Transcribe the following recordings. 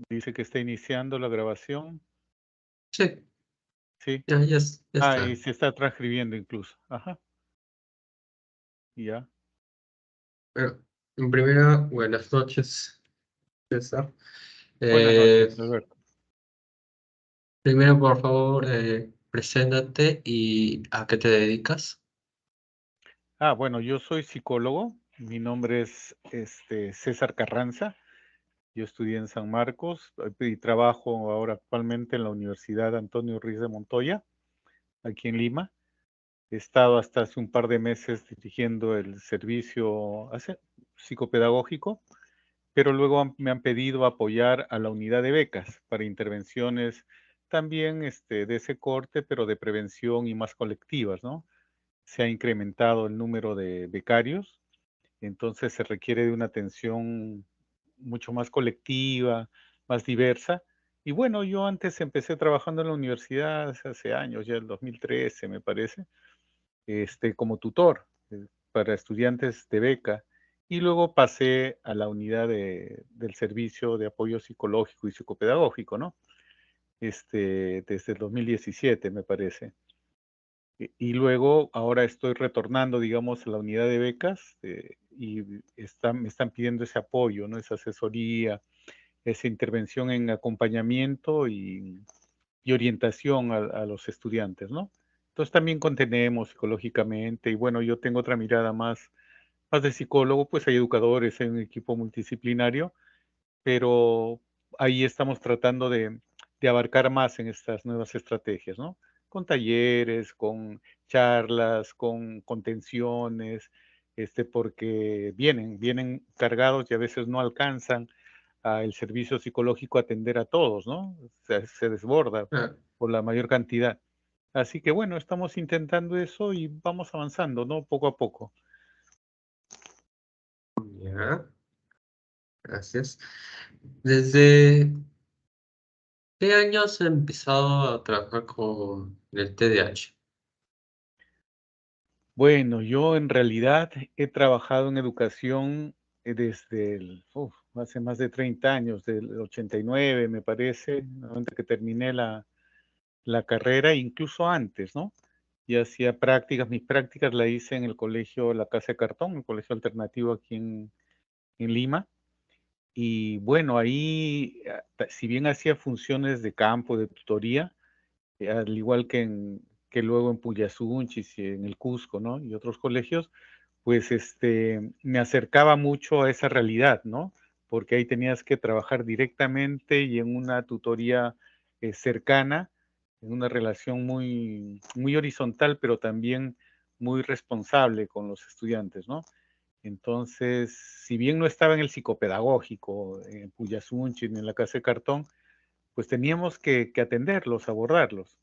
Dice que está iniciando la grabación. Sí, Sí. ya Y está. se está transcribiendo incluso. Ajá. Ya. Bueno, en primera, buenas noches, César. Buenas noches, Eh, Alberto. Primero, por favor, preséntate y a qué te dedicas. Bueno, yo soy psicólogo. Mi nombre es César Carranza. Yo estudié en San Marcos y trabajo ahora actualmente en la Universidad Antonio Ruiz de Montoya, aquí en Lima. He estado hasta hace un par de meses dirigiendo el servicio psicopedagógico, pero luego me han pedido apoyar a la unidad de becas para intervenciones también de ese corte, pero de prevención y más colectivas, ¿no? Se ha incrementado el número de becarios, entonces se requiere de una atención mucho más colectiva, más diversa. Y bueno, yo antes empecé trabajando en la universidad hace años, ya el 2013 me parece, como tutor para estudiantes de beca. Y luego pasé a la unidad del servicio de apoyo psicológico y psicopedagógico, ¿no? Desde el 2017, me parece. Y luego, ahora estoy retornando, digamos, a la unidad de becas y me están pidiendo ese apoyo, ¿no? Esa asesoría, esa intervención en acompañamiento y orientación a los estudiantes, ¿no? Entonces también contenemos psicológicamente y bueno, yo tengo otra mirada más de psicólogo, pues hay educadores, hay un equipo multidisciplinario, pero ahí estamos tratando de abarcar más en estas nuevas estrategias, ¿no? Con talleres, con charlas, con contenciones, porque vienen cargados y a veces no alcanzan a el servicio psicológico a atender a todos, ¿no? Se desborda Ah, por la mayor cantidad. Así que bueno, estamos intentando eso y vamos avanzando, ¿no? Poco a poco. ya, gracias. ¿Desde qué año has empezado a trabajar con el TDAH? Bueno, yo en realidad he trabajado en educación desde hace más de 30 años, del 89 me parece, antes que terminé la carrera, incluso antes, ¿no? Y hacía prácticas, mis prácticas las hice en el colegio La Casa de Cartón, el colegio alternativo aquí en Lima. Y bueno, ahí, si bien hacía funciones de campo, de tutoría, al igual que luego en Puyasunchis y en el Cusco, ¿no? Y otros colegios, pues me acercaba mucho a esa realidad, ¿no? Porque ahí tenías que trabajar directamente y en una tutoría cercana, en una relación muy horizontal, pero también muy responsable con los estudiantes, ¿no? Entonces, si bien no estaba en el psicopedagógico, en Puyasunchis ni en la Casa de Cartón, pues teníamos que atenderlos, abordarlos.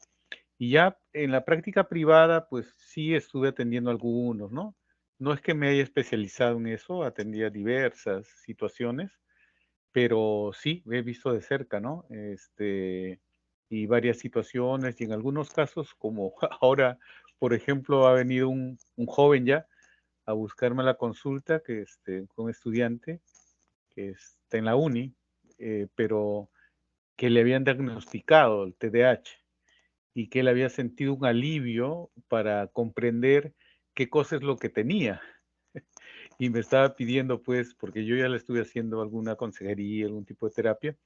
Y ya en la práctica privada, pues sí estuve atendiendo algunos, ¿no? No es que me haya especializado en eso, atendía diversas situaciones, pero sí, he visto de cerca, ¿no? Y varias situaciones, y en algunos casos, como ahora, por ejemplo, ha venido un joven ya a buscarme a la consulta, un estudiante que está en la uni, pero que le habían diagnosticado el TDAH y que él había sentido un alivio para comprender qué cosa es lo que tenía. Y me estaba pidiendo, pues, porque yo ya le estuve haciendo alguna consejería, algún tipo de terapia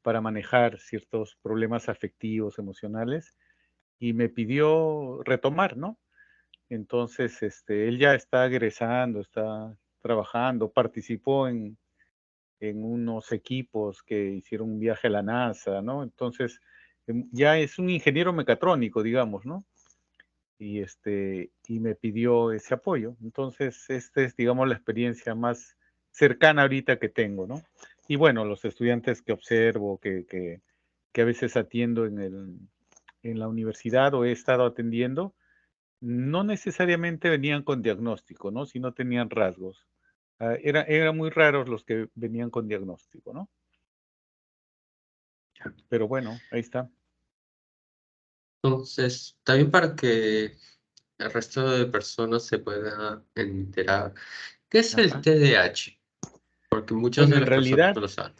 para manejar ciertos problemas afectivos, emocionales, y me pidió retomar, ¿no? Entonces, él ya está egresando, está trabajando, participó en unos equipos que hicieron un viaje a la NASA, ¿no? Entonces, ya es un ingeniero mecatrónico, digamos, ¿no? Y me pidió ese apoyo. Entonces, esta es, digamos, la experiencia más cercana ahorita que tengo, ¿no? Y bueno, los estudiantes que observo, que a veces atiendo en la universidad o he estado atendiendo, no necesariamente venían con diagnóstico, ¿no? Si no tenían rasgos. Eran muy raros los que venían con diagnóstico, ¿no? Pero bueno, ahí está. Entonces, también para que el resto de personas se pueda enterar, ¿qué es el Ajá. TDAH? Porque muchas Bueno, de en las personas realidad no lo saben.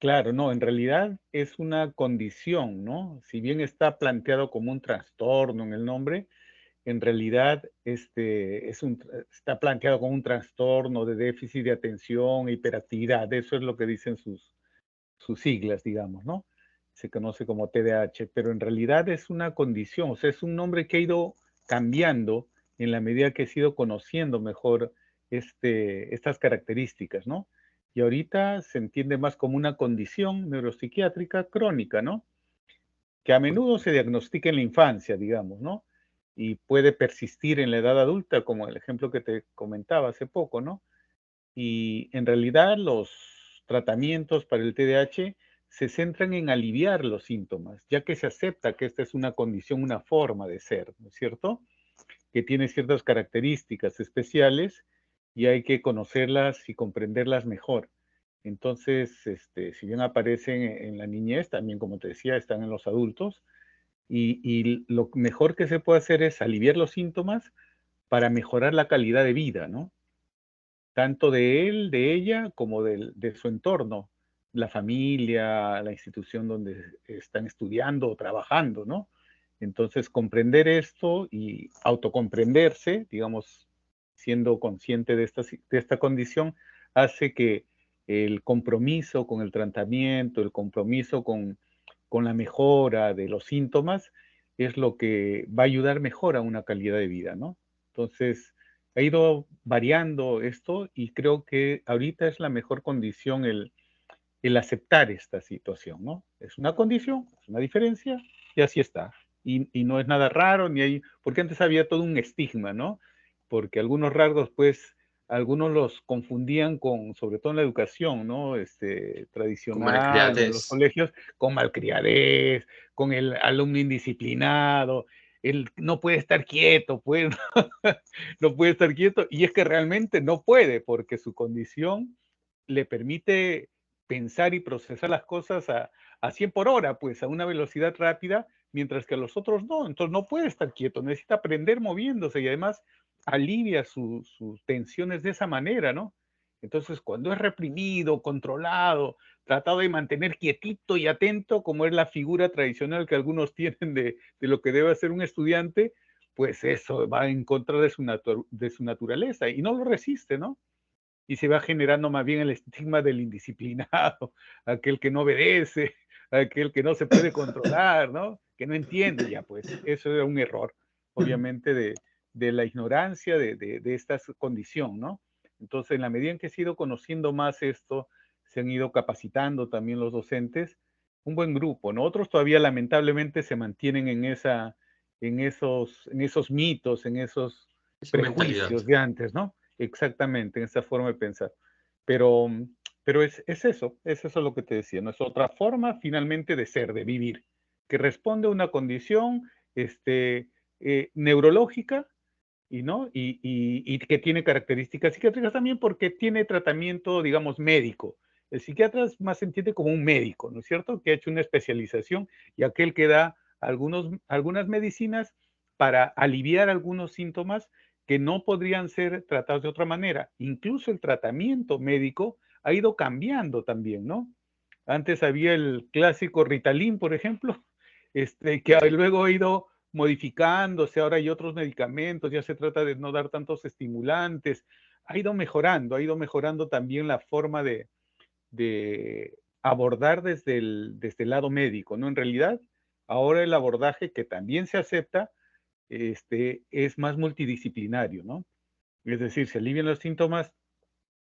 Claro, no, en realidad es una condición, ¿no? Si bien está planteado como un trastorno en el nombre, en realidad está planteado como un trastorno de déficit de atención e hiperactividad. Eso es lo que dicen sus siglas, digamos, ¿no? Se conoce como TDAH, pero en realidad es una condición, o sea, es un nombre que ha ido cambiando en la medida que he ido conociendo mejor estas características, ¿no? Y ahorita se entiende más como una condición neuropsiquiátrica crónica, ¿no? Que a menudo se diagnostica en la infancia, digamos, ¿no? Y puede persistir en la edad adulta, como el ejemplo que te comentaba hace poco, ¿no? Y en realidad los tratamientos para el TDAH se centran en aliviar los síntomas, ya que se acepta que esta es una condición, una forma de ser, ¿no es cierto? Que tiene ciertas características especiales y hay que conocerlas y comprenderlas mejor. Entonces, si bien aparecen en la niñez, también como te decía, están en los adultos y lo mejor que se puede hacer es aliviar los síntomas para mejorar la calidad de vida, ¿no? Tanto de él, de ella, como de su entorno, la familia, la institución donde están estudiando o trabajando, ¿no? Entonces, comprender esto y autocomprenderse, digamos, siendo consciente de esta condición, hace que el compromiso con el tratamiento, el compromiso con la mejora de los síntomas, es lo que va a ayudar mejor a una calidad de vida, ¿no? Entonces, ha ido variando esto y creo que ahorita es la mejor condición el aceptar esta situación, ¿no? Es una condición, es una diferencia y así está. Y no es nada raro, ni hay, porque antes había todo un estigma, ¿no? Porque algunos rasgos, pues, algunos los confundían con, sobre todo en la educación, ¿no? Con Tradicional o en los malcriadez. colegios, con malcriadez, con el alumno indisciplinado, él no puede estar quieto, pues, no puede estar quieto, y es que realmente no puede, porque su condición le permite pensar y procesar las cosas a 100 por hora, pues a una velocidad rápida, mientras que a los otros no. Entonces no puede estar quieto, necesita aprender moviéndose y además alivia sus tensiones de esa manera, ¿no? Entonces, cuando es reprimido, controlado, tratado de mantener quietito y atento, como es la figura tradicional que algunos tienen de lo que debe ser un estudiante, pues eso va en contra de su naturaleza y no lo resiste, ¿no? Y se va generando más bien el estigma del indisciplinado, aquel que no obedece, aquel que no se puede controlar, ¿no? Que no entiende, ya pues eso era un error, obviamente, de la ignorancia de esta condición, ¿no? Entonces, en la medida en que he ido conociendo más esto, se han ido capacitando también los docentes, un buen grupo, ¿no? Otros todavía lamentablemente se mantienen en esos mitos, en esos Esa mentalidad. prejuicios de antes, ¿no? Exactamente, en esa forma de pensar. Pero, pero es eso lo que te decía, ¿no? Es otra forma finalmente de ser, de vivir, que responde a una condición neurológica y, ¿no? Y que tiene características psiquiátricas también porque tiene tratamiento, digamos, médico. El psiquiatra es más se entiende como un médico, ¿no es cierto? Que ha hecho una especialización y aquel que da algunas medicinas para aliviar algunos síntomas que no podrían ser tratados de otra manera. Incluso el tratamiento médico ha ido cambiando también, ¿no? Antes había el clásico Ritalin, por ejemplo, que Sí. luego ha ido modificándose, ahora hay otros medicamentos, ya se trata de no dar tantos estimulantes, ha ido mejorando también la forma de abordar desde el lado médico, ¿no? En realidad, ahora el abordaje que también se acepta, es más multidisciplinario, ¿no? Es decir, se alivian los síntomas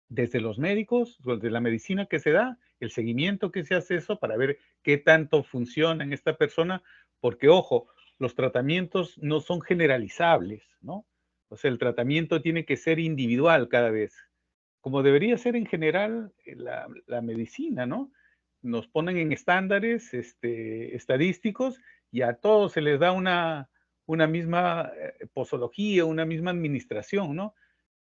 desde los médicos, desde la medicina que se da, el seguimiento que se hace eso para ver qué tanto funciona en esta persona, porque ojo, los tratamientos no son generalizables, ¿no? O sea, el tratamiento tiene que ser individual cada vez, como debería ser en general la medicina, ¿no? Nos ponen en estándares estadísticos y a todos se les da una misma posología, una misma administración, ¿no?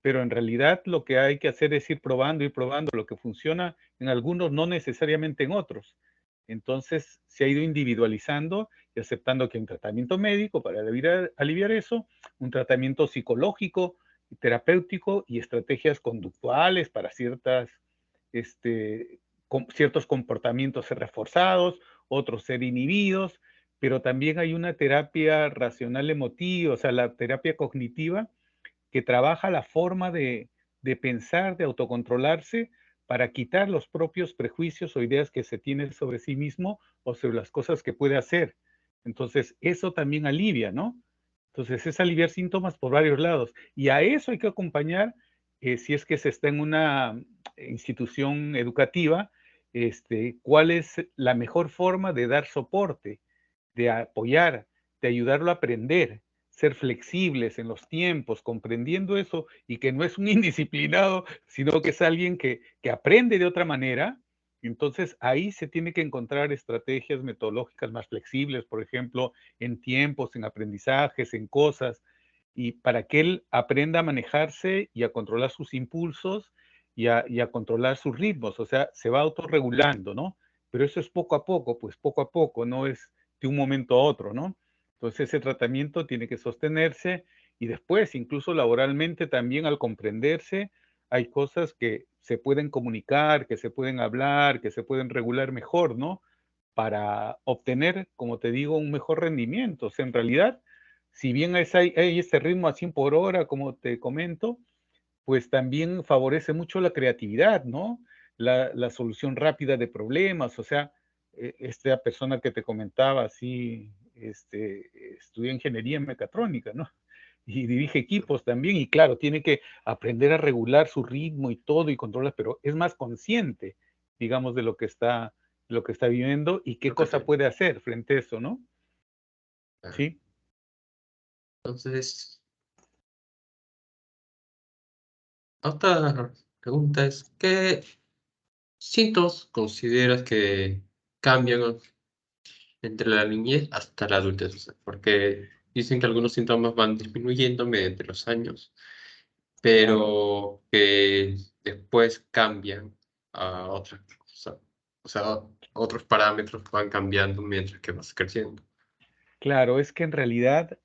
Pero en realidad lo que hay que hacer es ir probando lo que funciona en algunos, no necesariamente en otros. Entonces se ha ido individualizando y aceptando que hay un tratamiento médico para aliviar eso, un tratamiento psicológico, terapéutico y estrategias conductuales para ciertas ciertos comportamientos ser reforzados, otros ser inhibidos, pero también hay una terapia racional emotiva, o sea, la terapia cognitiva, que trabaja la forma de pensar, de autocontrolarse, para quitar los propios prejuicios o ideas que se tienen sobre sí mismo o sobre las cosas que puede hacer. Entonces, eso también alivia, ¿no? Entonces, es aliviar síntomas por varios lados. Y a eso hay que acompañar, si es que se está en una institución educativa, cuál es la mejor forma de dar soporte, de apoyar, de ayudarlo a aprender, ser flexibles en los tiempos, comprendiendo eso y que no es un indisciplinado, sino que es alguien que aprende de otra manera. Entonces ahí se tiene que encontrar estrategias metodológicas más flexibles, por ejemplo, en tiempos, en aprendizajes, en cosas, y para que él aprenda a manejarse y a controlar sus impulsos y a controlar sus ritmos, o sea, se va autorregulando, ¿no? Pero eso es poco a poco, pues poco a poco, no es de un momento a otro, ¿no? Entonces ese tratamiento tiene que sostenerse y después, incluso laboralmente también al comprenderse, hay cosas que se pueden comunicar, que se pueden hablar, que se pueden regular mejor, ¿no? Para obtener, como te digo, un mejor rendimiento. O sea, en realidad, si bien hay este ritmo a 100 por hora, como te comento, pues también favorece mucho la creatividad, ¿no? La solución rápida de problemas, o sea, esta persona que te comentaba, sí, estudia ingeniería mecatrónica, ¿no? Y dirige equipos también, y claro, tiene que aprender a regular su ritmo y todo y controlar, pero es más consciente, digamos, lo que está viviendo y qué Creo que cosa te- puede hacer frente a eso, ¿no? ah, Sí. Entonces, otra pregunta es, ¿qué síntomas consideras que cambian entre la niñez hasta la adultez? O sea, porque dicen que algunos síntomas van disminuyendo mediante los años, Claro. pero que después cambian a otras cosas. O sea, otros parámetros van cambiando mientras que vas creciendo. Claro, es que en realidad,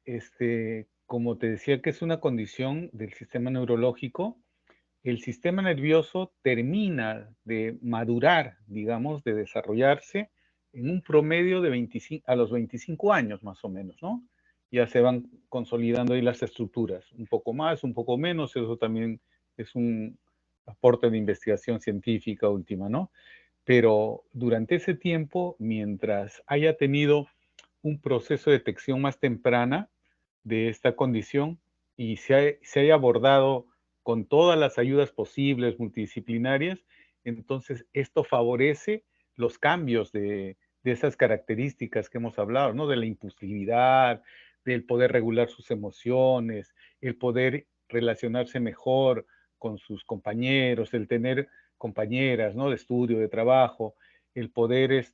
como te decía, que es una condición del sistema neurológico, el sistema nervioso termina de madurar, digamos, de desarrollarse en un promedio de 25, a los 25 años más o menos, ¿no? Ya se van consolidando ahí las estructuras, un poco más, un poco menos, eso también es un aporte de investigación científica última, ¿no? Pero durante ese tiempo, mientras haya tenido un proceso de detección más temprana de esta condición y se haya abordado con todas las ayudas posibles multidisciplinarias, entonces esto favorece los cambios de esas características que hemos hablado, ¿no? De la impulsividad, del poder regular sus emociones, el poder relacionarse mejor con sus compañeros, el tener compañeras, ¿no? De estudio, de trabajo, el poder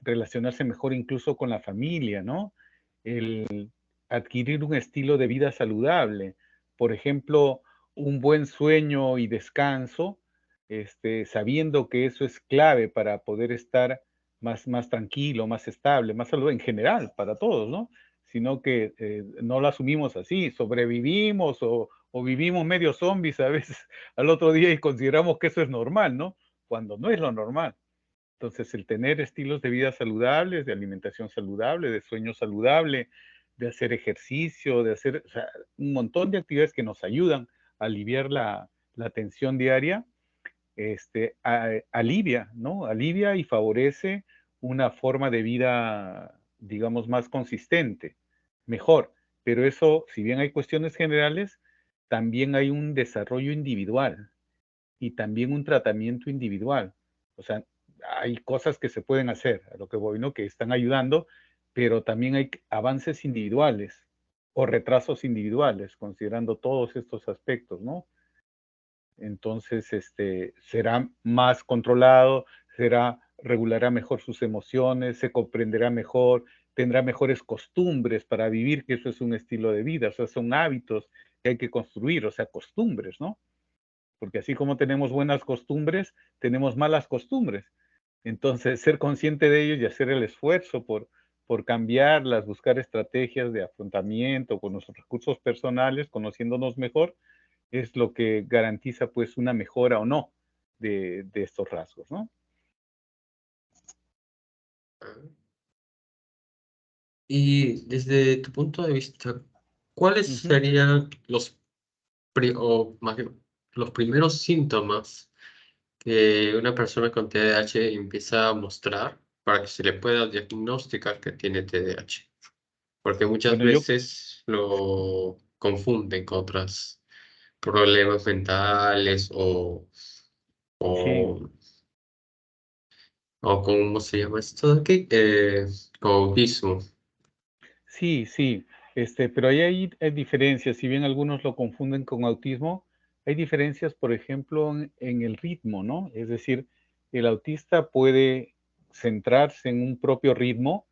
relacionarse mejor incluso con la familia, ¿no? El adquirir un estilo de vida saludable. Por ejemplo, un buen sueño y descanso, sabiendo que eso es clave para poder estar más tranquilo, más estable, más saludable en general, para todos, ¿no? Sino que no lo asumimos así, sobrevivimos o vivimos medio zombies a veces al otro día y consideramos que eso es normal, ¿no? Cuando no es lo normal. Entonces, el tener estilos de vida saludables, de alimentación saludable, de sueño saludable, de hacer ejercicio, de hacer, o sea, un montón de actividades que nos ayudan a aliviar la tensión diaria, alivia, ¿no? Alivia y favorece una forma de vida, digamos, más consistente, mejor. Pero eso, si bien hay cuestiones generales, también hay un desarrollo individual y también un tratamiento individual. O sea, hay cosas que se pueden hacer, a lo que voy, ¿no? Que están ayudando, pero también hay avances individuales o retrasos individuales, considerando todos estos aspectos, ¿no? Entonces, será más controlado, regulará mejor sus emociones, se comprenderá mejor, tendrá mejores costumbres para vivir, que eso es un estilo de vida, o sea, son hábitos que hay que construir, o sea, costumbres, ¿no? Porque así como tenemos buenas costumbres, tenemos malas costumbres. Entonces, ser consciente de ellos y hacer el esfuerzo por cambiarlas, buscar estrategias de afrontamiento con nuestros recursos personales, conociéndonos mejor, es lo que garantiza pues una mejora o no de estos rasgos, ¿no? Ah, y desde tu punto de vista, ¿cuáles Ujú. serían o más bien, los primeros síntomas que una persona con TDAH empieza a mostrar para que se le pueda diagnosticar que tiene TDAH? Porque muchas Bueno, yo veces lo confunden con otros problemas mentales sí, o, o ¿cómo se llama esto de aquí? Con autismo. sí, sí, pero ahí hay diferencias, si bien algunos lo confunden con autismo, hay diferencias, por ejemplo, en el ritmo, ¿no? Es decir, el autista puede centrarse en un propio ritmo,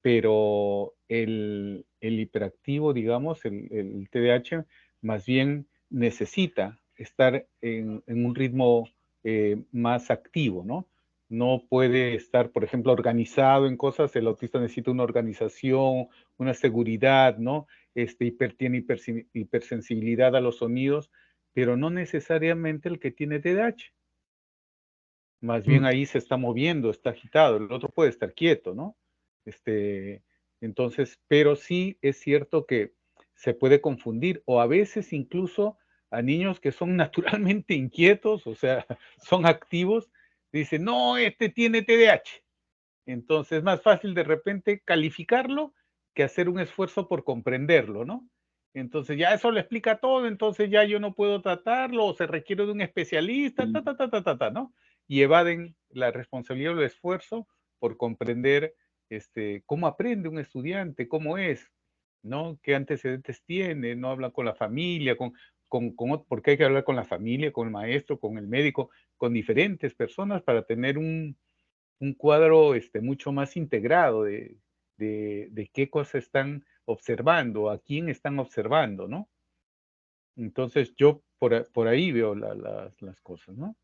pero el hiperactivo, digamos, el TDAH, más bien necesita estar en un ritmo más activo, ¿no? No puede estar, por ejemplo, organizado en cosas, el autista necesita una organización, una seguridad, ¿no? Tiene hipersensibilidad a los sonidos, pero no necesariamente el que tiene TDAH. Más bien Mm, ahí se está moviendo, está agitado, el otro puede estar quieto, ¿no? Este, entonces, pero sí es cierto que se puede confundir, o a veces incluso a niños que son naturalmente inquietos, o sea, son activos, dicen, no, este tiene TDAH. Entonces es más fácil de repente calificarlo que hacer un esfuerzo por comprenderlo, ¿no? Entonces ya eso lo explica todo, entonces ya yo no puedo tratarlo, o se requiere de un especialista, ¿no? Y evaden la responsabilidad o el esfuerzo por comprender cómo aprende un estudiante, cómo es, ¿no? ¿Qué antecedentes tiene? No habla con la familia, porque hay que hablar con la familia, con el maestro, con el médico, con diferentes personas para tener un cuadro mucho más integrado de qué cosas están observando, a quién están observando, ¿no? Entonces yo por ahí veo las cosas, ¿no?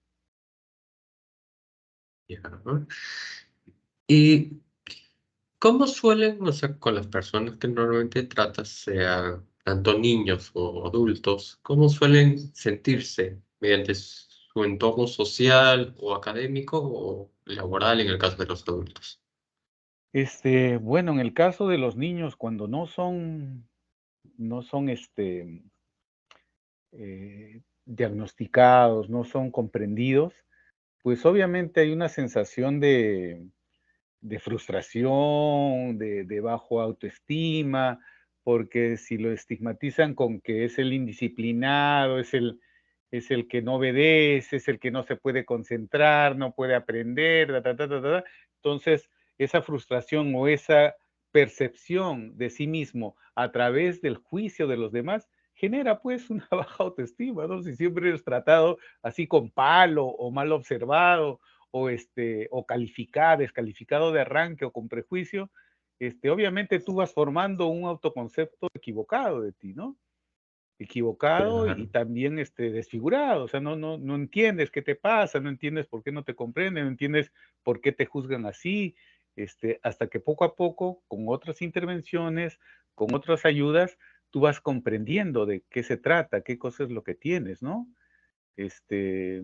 ya. ¿Y cómo suelen, o sea, con las personas que normalmente tratas, sea tanto niños o adultos, cómo suelen sentirse mediante su entorno social o académico o laboral en el caso de los adultos? Bueno, en el caso de los niños, cuando no son diagnosticados, no son comprendidos, pues obviamente hay una sensación de frustración, de bajo autoestima, porque si lo estigmatizan con que es el indisciplinado, es el que no obedece, es el que no se puede concentrar, no puede aprender, entonces esa frustración o esa percepción de sí mismo a través del juicio de los demás genera pues una baja autoestima, ¿no? Si siempre eres tratado así con palo o mal observado o descalificado de arranque o con prejuicio, obviamente tú vas formando un autoconcepto equivocado de ti, ¿no? Equivocado y Claro. también desfigurado, o sea, no entiendes qué te pasa, no entiendes por qué no te comprenden, no entiendes por qué te juzgan así, hasta que poco a poco, con otras intervenciones, con otras ayudas, tú vas comprendiendo de qué se trata, qué cosa es lo que tienes, ¿no? Este,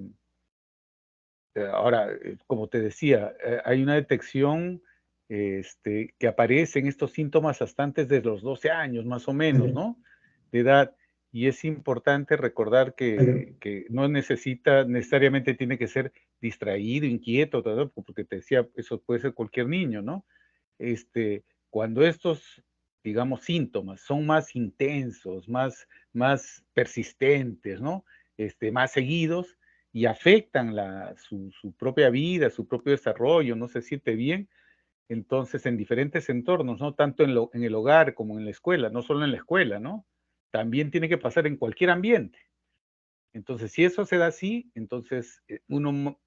Ahora, como te decía, hay una detección que aparece en estos síntomas hasta antes de los 12 años, más o menos, ¿no? De edad. Y es importante recordar que no necesariamente tiene que ser distraído, inquieto, todo, porque te decía, eso puede ser cualquier niño, ¿no? Cuando estos, digamos, síntomas son más intensos, más persistentes, ¿no? Más seguidos y afectan su propia vida, su propio desarrollo, no se siente bien, entonces en diferentes entornos, no tanto en el hogar como en la escuela, no solo en la escuela, ¿no? También tiene que pasar en cualquier ambiente. Entonces, si eso se da así, entonces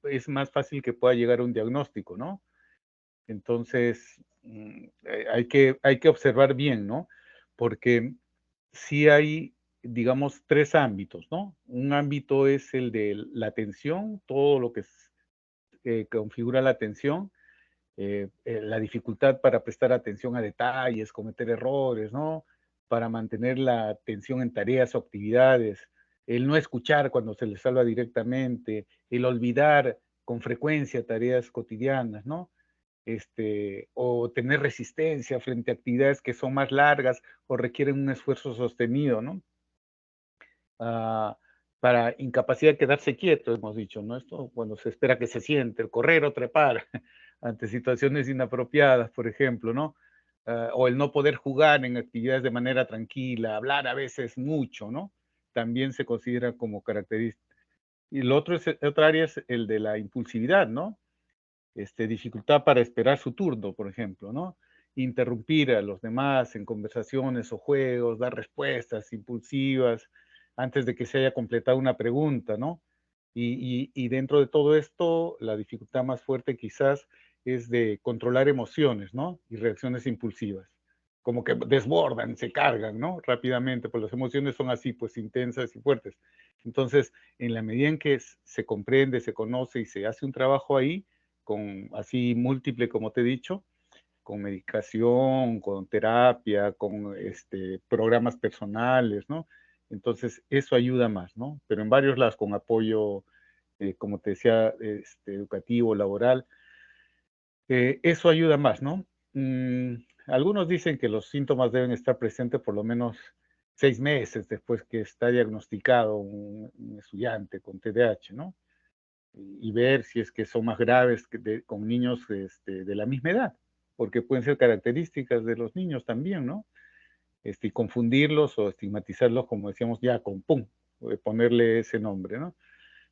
es más fácil que pueda llegar a un diagnóstico, ¿no? Entonces, hay que observar bien, ¿no? Porque sí hay, digamos, tres ámbitos, ¿no? Un ámbito es el de la atención, todo lo que configura la atención, la dificultad para prestar atención a detalles, cometer errores, ¿no? Para mantener la atención en tareas o actividades, el no escuchar cuando se les habla directamente, el olvidar con frecuencia tareas cotidianas, ¿no? o tener resistencia frente a actividades que son más largas o requieren un esfuerzo sostenido, ¿no? Ah, para incapacidad de quedarse quieto, hemos dicho, ¿no? Esto cuando se espera que se siente, el correr o trepar ante situaciones inapropiadas, por ejemplo, ¿no? O el no poder jugar en actividades de manera tranquila, hablar a veces mucho, ¿no? También se considera como característica. Y el otro es, otra área es el de la impulsividad, ¿no? Dificultad para esperar su turno, por ejemplo, ¿no? Interrumpir a los demás en conversaciones o juegos, dar respuestas impulsivas antes de que se haya completado una pregunta, ¿no? Y dentro de todo esto, la dificultad más fuerte quizás es de controlar emociones, ¿no? Y reacciones impulsivas, como que desbordan, se cargan, ¿no? Rápidamente, pues las emociones son así, pues intensas y fuertes. Entonces, en la medida en que se comprende, se conoce y se hace un trabajo ahí, con así múltiple, como te he dicho, con medicación, con terapia, con programas personales, ¿no? Entonces, eso ayuda más, ¿no? Pero en varios lados, con apoyo, como te decía, educativo, laboral, eso ayuda más, ¿no? Algunos dicen que los síntomas deben estar presentes por lo menos 6 meses después que está diagnosticado un estudiante con TDAH, ¿no? Y ver si es que son más graves con niños de la misma edad, porque pueden ser características de los niños también, ¿no? Y confundirlos o estigmatizarlos, como decíamos, ya con pum, ponerle ese nombre, ¿no?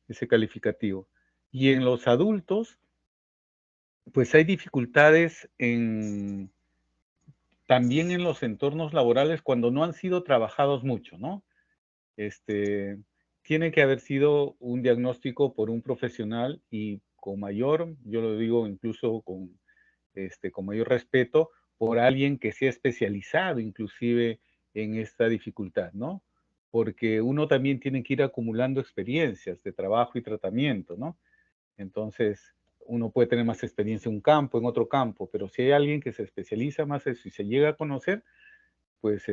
Ese calificativo. Y en los adultos, pues hay dificultades también en los entornos laborales cuando no han sido trabajados mucho, ¿no? Este, Tiene que haber sido un diagnóstico por un profesional y con mayor, yo lo digo incluso con mayor respeto, por alguien que sea especializado inclusive en esta dificultad, ¿no? Porque uno también tiene que ir acumulando experiencias de trabajo y tratamiento, ¿no? Entonces, uno puede tener más experiencia en un campo, en otro campo, pero si hay alguien que se especializa más en eso y se llega a conocer, pues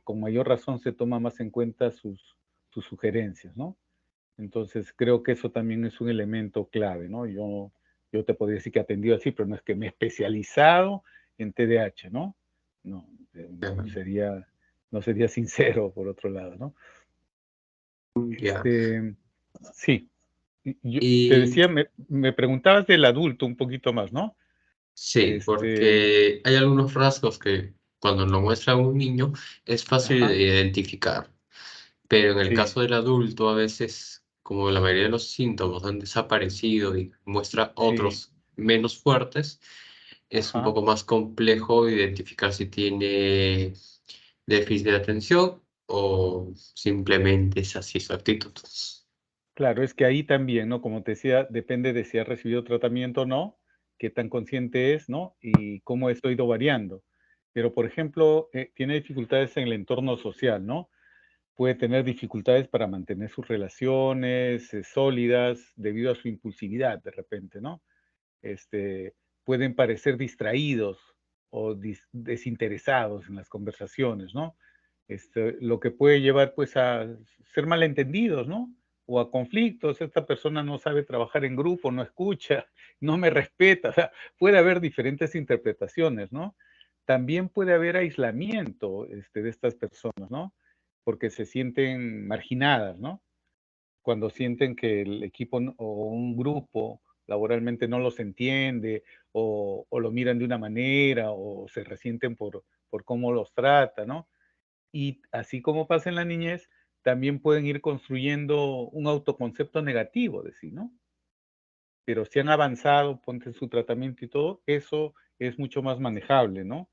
con mayor razón se toma más en cuenta sus sugerencias, ¿no? Entonces creo que eso también es un elemento clave, ¿no? Yo te podría decir que he atendido así, pero no es que me he especializado en TDAH, ¿no? No, no Ujú. sería, no sería sincero por otro lado, ¿no? Ya. Este, sí, yo te Y decía, me preguntabas del adulto un poquito más, ¿no? sí, Este, porque hay algunos rasgos que cuando lo muestra un niño es fácil de ajá, identificar, pero en el sí, caso del adulto a veces, como la mayoría de los síntomas han desaparecido y muestra sí, otros menos fuertes, es un ajá. poco más complejo identificar si tiene déficit de atención o simplemente es así su actitud. Claro, es que ahí también, ¿no? Como te decía, depende de si ha recibido tratamiento o no, qué tan consciente es, ¿no? Y cómo esto ha ido variando. Pero, por ejemplo, tiene dificultades en el entorno social, ¿no? Puede tener dificultades para mantener sus relaciones sólidas debido a su impulsividad de repente, ¿no? Este, Pueden parecer distraídos o desinteresados en las conversaciones, ¿no? Lo que puede llevar pues a ser malentendidos, ¿no? O a conflictos, esta persona no sabe trabajar en grupo, no escucha, no me respeta, o sea, puede haber diferentes interpretaciones, ¿no? También puede haber aislamiento de estas personas, ¿no? Porque se sienten marginadas, ¿no? Cuando sienten que el equipo o un grupo laboralmente no los entiende o lo miran de una manera o se resienten por cómo los trata, ¿no? Y así como pasa en la niñez, también pueden ir construyendo un autoconcepto negativo de sí, ¿no? Pero si han avanzado, ponte en su tratamiento y todo, eso es mucho más manejable, ¿no?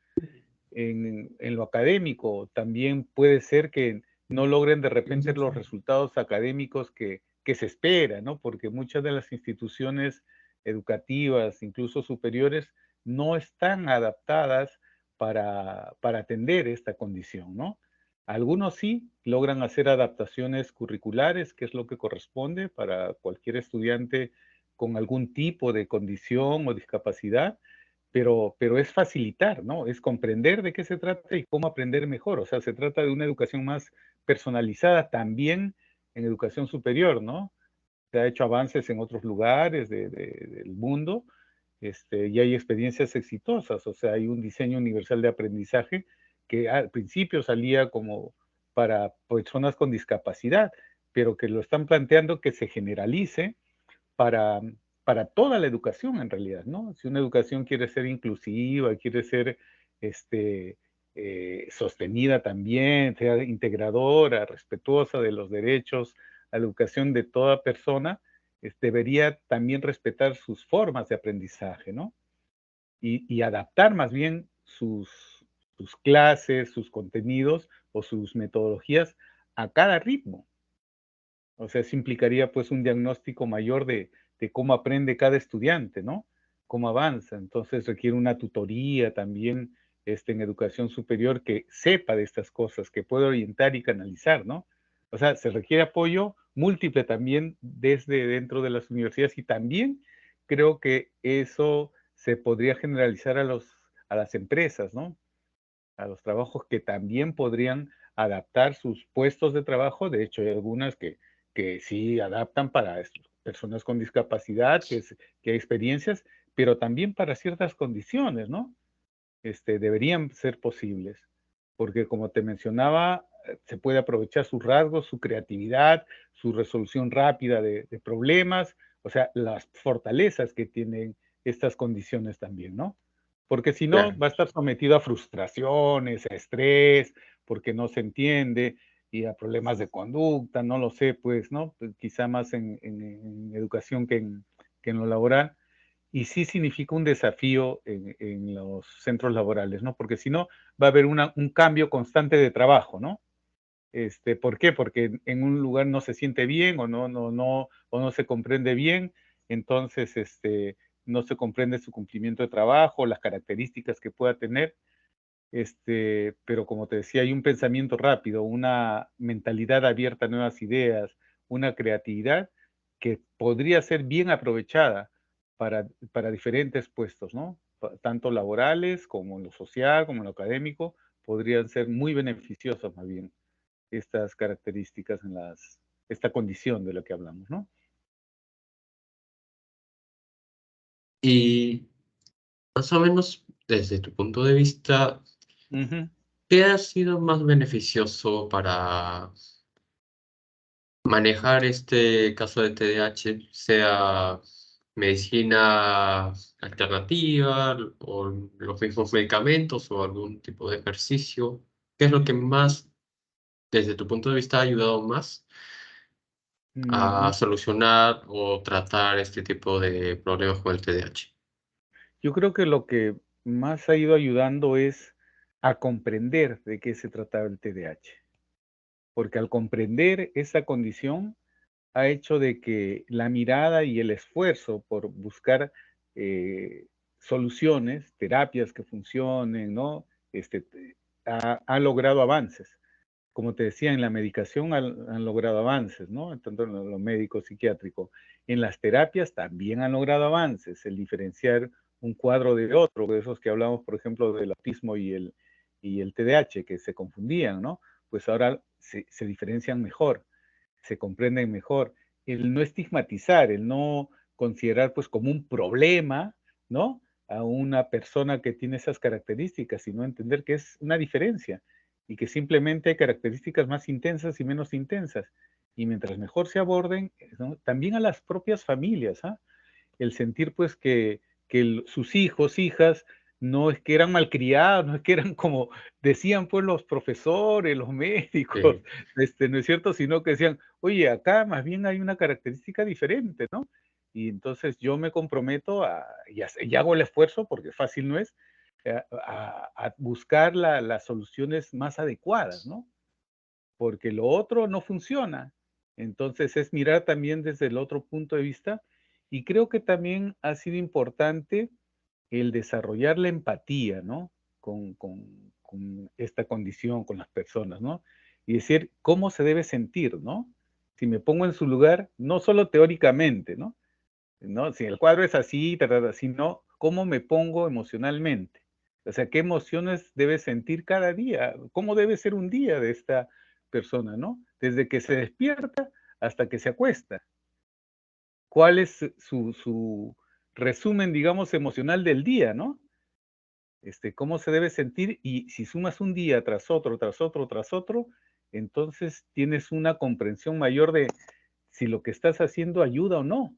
En lo académico también puede ser que no logren de repente los resultados académicos que se esperan, ¿no? Porque muchas de las instituciones educativas, incluso superiores, no están adaptadas para atender esta condición, ¿no? Algunos sí logran hacer adaptaciones curriculares, que es lo que corresponde para cualquier estudiante con algún tipo de condición o discapacidad, pero es facilitar, ¿no? Es comprender de qué se trata y cómo aprender mejor. O sea, se trata de una educación más personalizada también en educación superior, ¿no? Se ha hecho avances en otros lugares del mundo, y hay experiencias exitosas, o sea, hay un diseño universal de aprendizaje que al principio salía como para personas con discapacidad, pero que lo están planteando que se generalice para, para toda la educación en realidad, ¿no? Si una educación quiere ser inclusiva, quiere ser este, sostenida también, sea integradora, respetuosa de los derechos a la educación de toda persona, debería también respetar sus formas de aprendizaje, ¿no? Y adaptar más bien sus clases, sus contenidos o sus metodologías a cada ritmo. O sea, eso implicaría pues un diagnóstico mayor de cómo aprende cada estudiante, ¿no? Cómo avanza. Entonces requiere una tutoría también en educación superior que sepa de estas cosas, que pueda orientar y canalizar, ¿no? O sea, se requiere apoyo múltiple también desde dentro de las universidades y también creo que eso se podría generalizar a las empresas, ¿no? A los trabajos que también podrían adaptar sus puestos de trabajo. De hecho, hay algunas que sí adaptan para personas con discapacidad, que hay experiencias, pero también para ciertas condiciones, ¿no? Deberían ser posibles, porque como te mencionaba, se puede aprovechar sus rasgos, su creatividad, su resolución rápida de problemas, o sea, las fortalezas que tienen estas condiciones también, ¿no? Porque si no, Claro. va a estar sometido a frustraciones, a estrés, porque no se entiende, y a problemas de conducta, no lo sé, pues, ¿no? Pues, quizá más en educación que en lo laboral. Y sí significa un desafío en los centros laborales, ¿no? Porque si no, va a haber un cambio constante de trabajo, ¿no? ¿Por qué? Porque en un lugar no se siente bien o no se comprende bien, entonces no se comprende su cumplimiento de trabajo, las características que pueda tener, pero como te decía, hay un pensamiento rápido, una mentalidad abierta a nuevas ideas, una creatividad que podría ser bien aprovechada para diferentes puestos, ¿no? Tanto laborales como en lo social, como en lo académico, podrían ser muy beneficiosas más bien estas características esta condición de la que hablamos, ¿no? Y más o menos, desde tu punto de vista, Ujú. ¿qué ha sido más beneficioso para manejar este caso de TDAH, sea medicina alternativa o los mismos medicamentos o algún tipo de ejercicio? ¿Qué es lo que más, desde tu punto de vista, ha ayudado más a Ujú. solucionar o tratar este tipo de problemas con el TDAH? Yo creo que lo que más ha ido ayudando es a comprender de qué se trataba el TDAH, porque al comprender esa condición ha hecho de que la mirada y el esfuerzo por buscar soluciones, terapias que funcionen, ¿no? Ha logrado avances. Como te decía, en la medicación han logrado avances, ¿no? Tanto en lo médico, psiquiátrico. En las terapias también han logrado avances, el diferenciar un cuadro de otro, de esos que hablamos, por ejemplo, del autismo y el TDAH, que se confundían, ¿no? Pues ahora se diferencian mejor, se comprenden mejor. El no estigmatizar, el no considerar pues como un problema, ¿no? A una persona que tiene esas características, sino entender que es una diferencia y que simplemente hay características más intensas y menos intensas. Y mientras mejor se aborden, ¿no? También a las propias familias, ¿ah? El sentir pues que sus hijos, hijas, no es que eran malcriados, no es que eran como decían pues los profesores, los médicos, Sí, ¿no es cierto? Sino que decían, oye, acá más bien hay una característica diferente, ¿no? Y entonces yo me comprometo y hago el esfuerzo, porque fácil no es, a buscar las soluciones más adecuadas, ¿no? Porque lo otro no funciona. Entonces es mirar también desde el otro punto de vista y creo que también ha sido importante el desarrollar la empatía, ¿no? Con esta condición, con las personas, ¿no? Y decir cómo se debe sentir, ¿no? Si me pongo en su lugar, no solo teóricamente, ¿no? ¿No? Si el cuadro es así, sino cómo me pongo emocionalmente. O sea, qué emociones debe sentir cada día, cómo debe ser un día de esta persona, ¿no? Desde que se despierta hasta que se acuesta. ¿Cuál es resumen, digamos, emocional del día, ¿no? Cómo se debe sentir, y si sumas un día tras otro, tras otro, tras otro, entonces tienes una comprensión mayor de si lo que estás haciendo ayuda o no,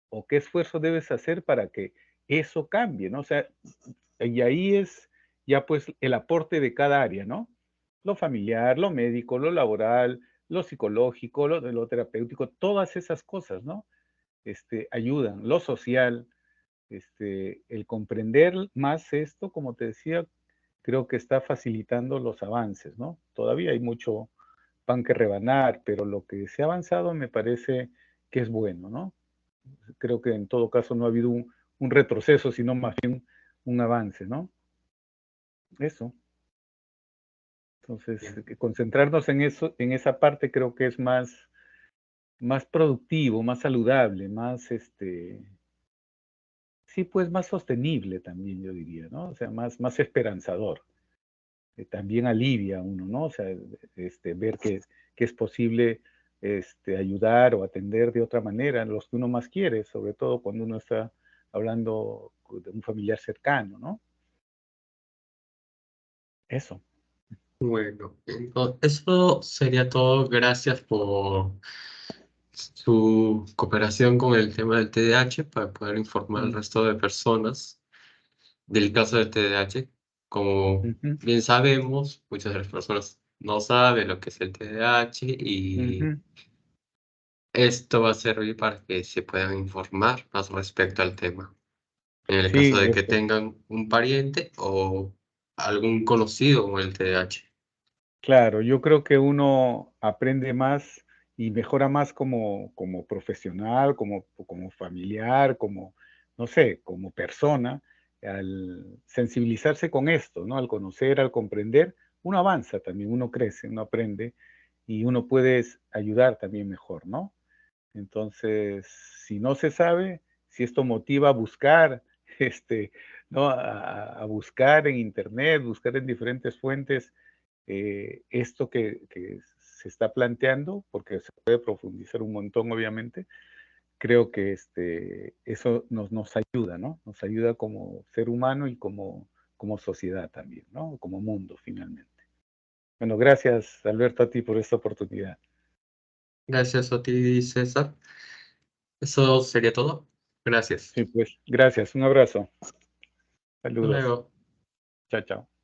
o qué esfuerzo debes hacer para que eso cambie, ¿no? O sea, y ahí es ya pues el aporte de cada área, ¿no? Lo familiar, lo médico, lo laboral, lo psicológico, lo terapéutico, todas esas cosas, ¿no? Ayudan, lo social, el comprender más esto, como te decía, creo que está facilitando los avances, ¿no? Todavía hay mucho pan que rebanar, pero lo que se ha avanzado me parece que es bueno, ¿no? Creo que en todo caso no ha habido un retroceso, sino más bien un avance, ¿no? Eso. Entonces, Bien. concentrarnos en eso, en esa parte creo que es más productivo, más saludable, más, sí, pues más sostenible también, yo diría, ¿no? O sea, más esperanzador. También alivia a uno, ¿no? O sea, ver que es posible ayudar o atender de otra manera a los que uno más quiere, sobre todo cuando uno está hablando de un familiar cercano, ¿no? Eso. Bueno, entonces, eso sería todo. Gracias por su cooperación con el tema del TDAH para poder informar al Mm, resto de personas del caso del TDAH. Como ujú, bien sabemos, muchas de las personas no saben lo que es el TDAH y ujú. esto va a servir para que se puedan informar más respecto al tema. En el caso Sí, de que eso. tengan un pariente o algún conocido con el TDAH. Claro, yo creo que uno aprende más y mejora más como profesional, como familiar, como, no sé, como persona, al sensibilizarse con esto, ¿no? Al conocer, al comprender, uno avanza también, uno crece, uno aprende y uno puede ayudar también mejor, ¿no? Entonces, si no se sabe, si esto motiva a buscar, ¿no? A buscar en internet, buscar en diferentes fuentes esto que se está planteando, porque se puede profundizar un montón, obviamente, creo que eso nos ayuda, ¿no? Nos ayuda como ser humano y como sociedad también, ¿no? Como mundo, finalmente. Bueno, gracias, Alberto, a ti por esta oportunidad. Gracias a ti, César. Eso sería todo. Gracias. Sí, pues, gracias. Un abrazo. Hasta Saludos. luego. Chao, chao.